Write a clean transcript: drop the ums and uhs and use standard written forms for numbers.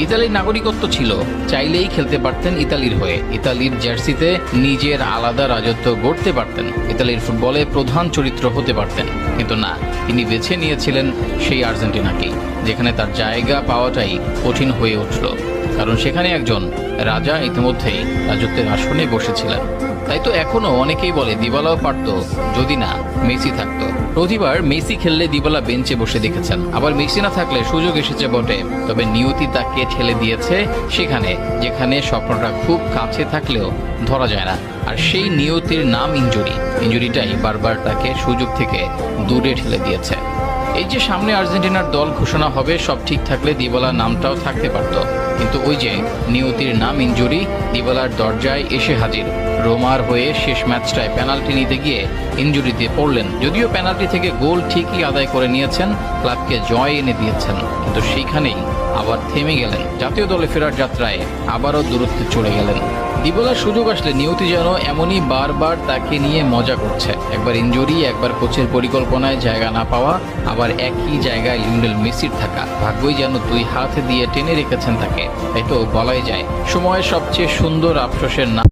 ইতালির নাগরিকত্ব ছিল, চাইলেই খেলতে পারতেন ইতালির হয়ে, ইতালির জার্সিতে নিজের আলাদা রাজত্ব গড়তে পারতেন, ইতালির ফুটবলে প্রধান চরিত্র হতে পারতেন। কিন্তু না, তিনি বেছে নিয়েছিলেন সেই আর্জেন্টিনাকেই, যেখানে তার জায়গা পাওয়াটাই কঠিন হয়ে উঠল, কারণ সেখানে একজন রাজা ইতিমধ্যেই রাজত্বের আসনে বসেছিলেন। তাই তো এখনো অনেকেই বলে দিবালাও পারত যদি না মেসি থাকতো। প্রতিবার মেসি খেললে দিবালা বেঞ্চে বসে দেখেছেন, আবার মেসি না থাকলে সুযোগ এসেছে বটে, তবে নিয়তি তাকে ঠেলে দিয়েছে সেখানে যেখানে স্বপ্নটা খুব কাছে থাকলেও ধরা যায় না। আর সেই নিয়তির নাম ইনজুরিটাই বারবার তাকে সুযোগ থেকে দূরে ঠেলে দিয়েছে। এই যে সামনে আর্জেন্টিনার দল ঘোষণা হবে, সব ঠিক থাকলে দিবালার নামটাও থাকতে পারত, কিন্তু ওই যে নিয়তির নাম ইনজুরি দিবালার দরজায় এসে হাজির। রোমার হয়ে শেষ ম্যাচটায় পেনাল্টি নিতে গিয়ে ইনজুরিতে পড়লেন, যদিও পেনাল্টি থেকে গোল ঠিকই আদায় করে নিয়েছেন, ক্লাবকে জয় এনে দিয়েছেন, কিন্তু সেইখানেই আবার থেমে গেলেন। জাতীয় দলে ফেরার যাত্রায় আবারও দূরত্বে চলে গেলেন। দিবালার সুযোগ আসলে নিয়তি যেন এমনই বারবার তাকে নিয়ে মজা করছে, একবার ইনজুরি, একবার কোচের পরিকল্পনায় জায়গা না পাওয়া, আবার একই জায়গায় লিওনেল মেসির থাকা। ভাগ্যই যেন দুই হাত দিয়ে টেনে রেখেছেন তাকে। তাই তো বলাই যায় সময়ের সবচেয়ে সুন্দর আফসোসের নাম